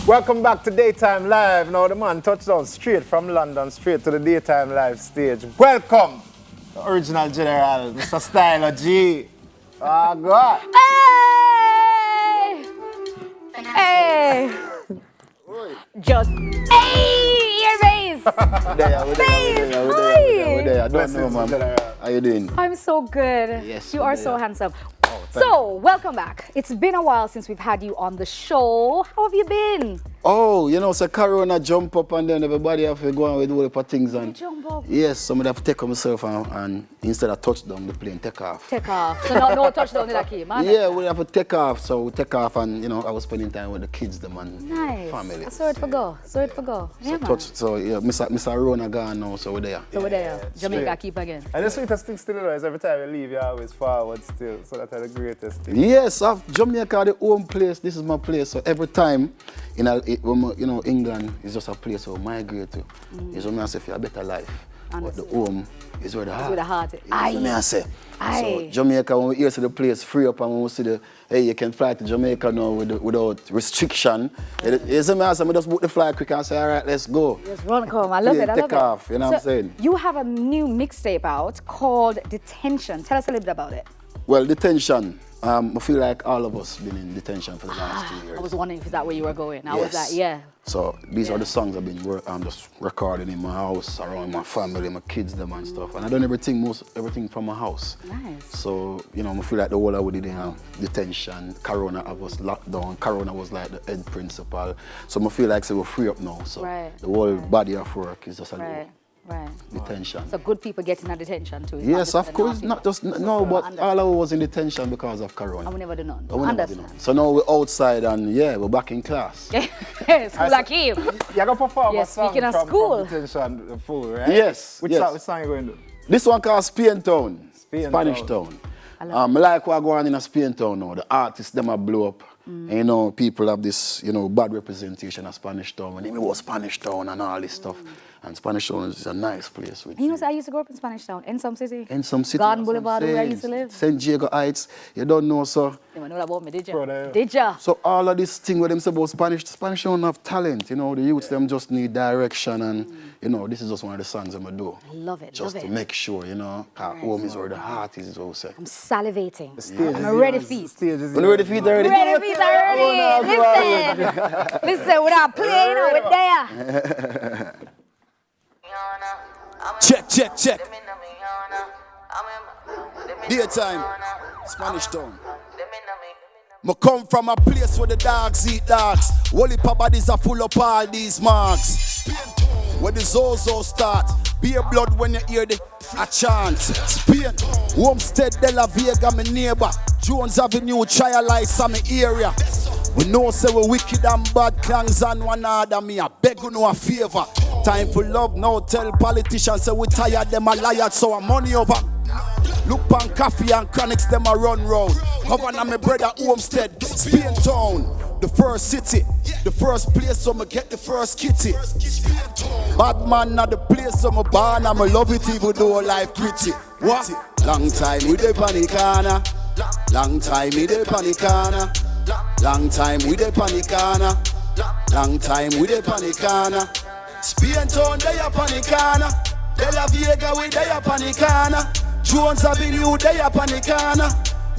Welcome back to Daytime Live. Now the man touchdown straight from London, straight to the Daytime Live stage. Welcome, the original general, Mr. Stylo G. Ah, God. Hey! Just, ear bass! I don't know, man. How you doing? I'm so good. Yes, you are so handsome. Thank So, welcome back. It's been a while since we've had you on the show. How have you been? Oh, you know, so Corona jump up and then everybody have to go on with all the things and Jump up. yes, somebody have to take on myself and instead of touchdown, the plane take off. Take off. So no touchdown in that key, man. Yeah, we have to take off. So we take off and you know, I was spending time with the kids, them and Nice. family. I saw it for go. Yeah, man. So yeah, Mr. Rona gone now, so we're there. So we're there. Jamaica keep again. And the sweetest thing still is every time you leave, you always forward still. So that's the greatest thing. Yes, Jamaica, the home place. This is my place. So every time, England is just a place where I migrate to. It's what I say for a better life. Honestly. But the home is where the heart. Where the heart is. That's what I say. Aye. So Jamaica, when we hear to the place free up and when we see you can fly to Jamaica now without restriction. You see me, I just book the flight quick and say, all right, let's go. Just run, come. I love it. Take off, you know what I'm saying? You have a new mixtape out called Detention. Tell us a little bit about it. Well, detention. I feel like all of us been in detention for the last 2 years. I was wondering if that where you were going. I was Yes. like, yeah. So these are the songs I've been just recording in my house, around my family, my kids, them and stuff. And I done everything from my house. Nice. So, I feel like the whole I would in detention, Corona I was locked down, Corona was like the head principal. So I feel like we're free up now. So the whole body of work is just a little detention. So good people getting a detention too. Yes, of course, not just, no, but all of us was in detention because of Corona. I will never do none. I will never do none. So now we're outside and we're back in class. School like him. You're going to perform Yeah, a song speaking of from school. detention full, right? Yes, Which yes. song are you going to do? This one called Spain Town, Spain Spanish Town. Town. I like what going on in a Spain Town now. The artists, them are blow up. And, people have this, bad representation of Spanish Town. When they was Spanish Town and all this stuff. And Spanish Town is a nice place. I used to grow up in Spanish Town, in some city. In some city. Garden Boulevard, where I used to live. St. Diego Heights. You don't know, sir. You know about me, did you? Brother. Did you? So all of this thing with them say about Spanish don't have talent. The youths, them just need direction. And, this is just one of the songs I'm going to do. I love it, Just love to it. make sure, home is where the heart is, what we say. I'm salivating. Stage I'm ready for it. Stage is When you ready for it already? Ready for it already. Listen, without playing, we're there. Check. Daytime, Spanish Town. I come from a place where the dogs eat dogs. Whole heap of bodies are full of all these marks. Where the Zozo start. Beer blood when you hear a chant. Spain, Homestead, De La Vega, my neighbor. Jones Avenue, Trial Lights, my area. We know say we wicked and bad clangs and one other. Me I beg you no a favor. Time for love now. Tell politicians say we tired them a liar, so I'm money over. Look pan coffee and chronics them a run round. Governor my brother Homestead, Spain Town, the first city, the first place so me get the first kitty. Bad man not the place so me born and me love it even though life pretty. What? Long time we dey panicana. Long time we dey panicana. Long time we dey panicana. Long time we dey panicana. Spain Town they a panicana. De La Vega we they a panicana. Jones Avenue they a panicana.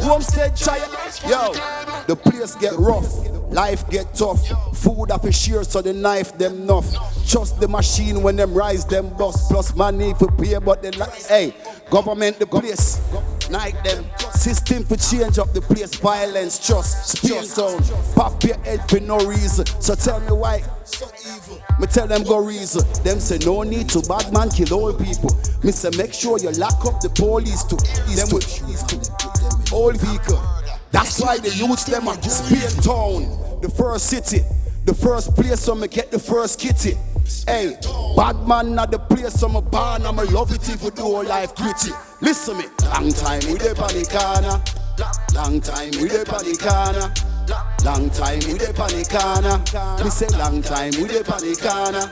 Homestead Trial. Yo, the place get rough. Life get tough. Food up a share so the knife them enough. Trust the machine when them rise them bust. Plus money for pay but the hey, government the place. Like them. System for change up the place. Violence, trust, Spain Town. Pop your head for no reason. So tell me why. So evil. Me tell them go reason. Them say no need to bad man kill all people. Me say make sure you lock up the police too. Them with old vehicle. That's why the youths them are Spain Town. The first city. The first place so me get the first kitty. Hey, bad man not the place so me born and me love it if you do all life gritty. Listen me, long time we dey panicana. Long time we dey panicana. Long time we dey panicana. Me say long time we dey panicana.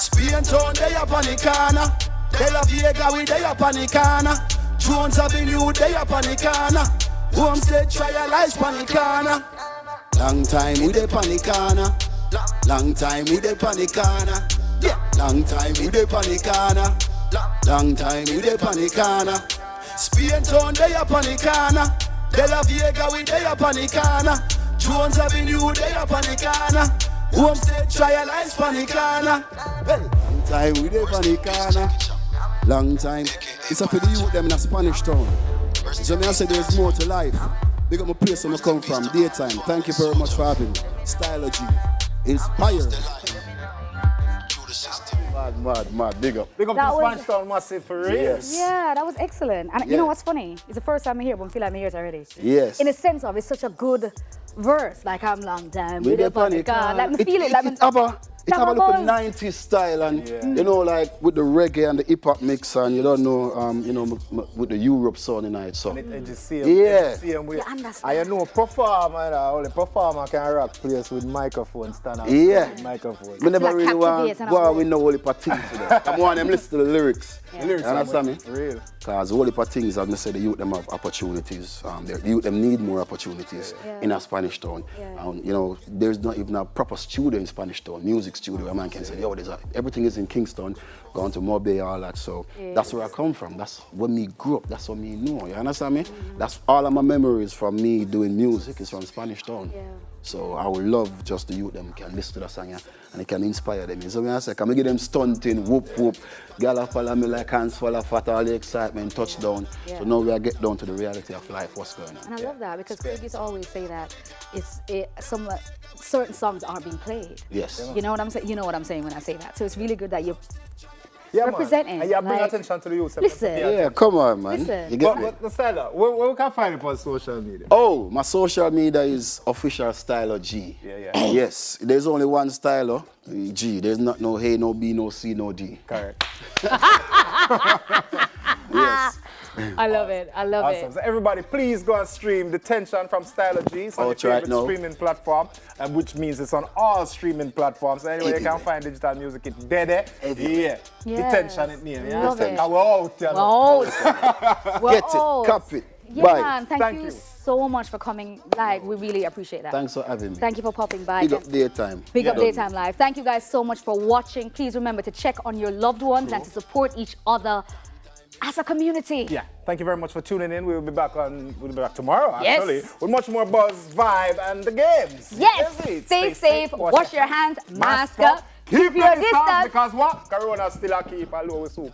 Spain Town they a panicana. De La Vega we they a panicana. Jones Avenue they a panicana. Homestead Trial Lights panicana. Long time we dey panicana. Long time we dey pon the corner. Yeah. Long time we dey pon the corner. Long time we dey pon the corner. Spain town they up on the corner. De La Vega we dey up on the corner. Jones Avenue they up on the corner. Homestead trial ice pon the corner. Hey. Long time we dey pon the corner. Long time. It's up for the youth them in a Spanish town. So me I say there's more to life. Big up my place where I come from, daytime. Thank you very much for having me. Stylo G. Inspired. Mad. Big up. Big up to Spanish Town massive for real. Yes. Yeah, that was excellent. And you know what's funny? It's the first time I'm here, but I feel like I'm here already. Yes. In a sense of it's such a good verse. Like I'm long time with the panic. Like me feel it. Like It have a look of 90s style and you know like with the reggae and the hip hop mix and you don't know with the Europe sound in it. So And just see him with, You understand? I know performer, only performer can rock place with microphone stand up. Yeah. Microphone. we never like really want captivate and go all. with no whole heap of things today. I want them listen to the lyrics. The lyrics You understand me? Real. Because the whole heap of things, as I say, the youth them have opportunities. The youth them need more opportunities in a Spanish town. Yeah. And you know, there's not even a proper studio in Spanish town, music studio. A man can say, yo, everything is in Kingston, going to Mobay, all that. So that's where I come from. That's when me grew up. That's what me know. You understand me? That's all of my memories from me doing music is from Spanish town. Yeah. So I would love just the youth them can listen to the song and it can inspire them. So when I say, can we get them stunting, whoop whoop, girl follow me like hands full of fat, all the excitement, touchdown. So now we are get down to the reality of life, what's going on. And I love that because Craig used to always say that certain songs aren't being played. Yes. You know what I'm saying? You know what I'm saying when I say that. So it's really good that you're Yeah, representing. Man. And you bring like, attention to the youth. listen. Yeah, come on, man. Listen. You get me? But Stylo, where we can find it on social media? Oh, my social media is official Stylo G. Yeah. Yes, there's only one Stylo, G. There's not no A, no B, no C, no D. Correct. Yes. I love it. I love Awesome. it. So everybody, please go and stream Detention from Stylo G. It's on your Out right favorite now. streaming platform, which means it's on all streaming platforms. Anyway, you can find digital music. It's dead. Yeah. Yes. Detention it name. Yeah. Love it. And we're out. You know. We're Get old. it, cop it. Yeah, Bye. man. Thank Thank you you. so much for coming live. We really appreciate that. Thanks for having me. Thank you for popping by. Big up daytime. Big up Daytime Live. Thank you guys so much for watching. Please remember to check on your loved ones and to support each other as a community. Yeah. Thank you very much for tuning in. We'll be back tomorrow, Yes. actually, with much more buzz, vibe, and the games. Yes. Indeed. Stay safe. Wash your hands. Mask up. Keep your distance. Because what? Corona still a keep a low soup.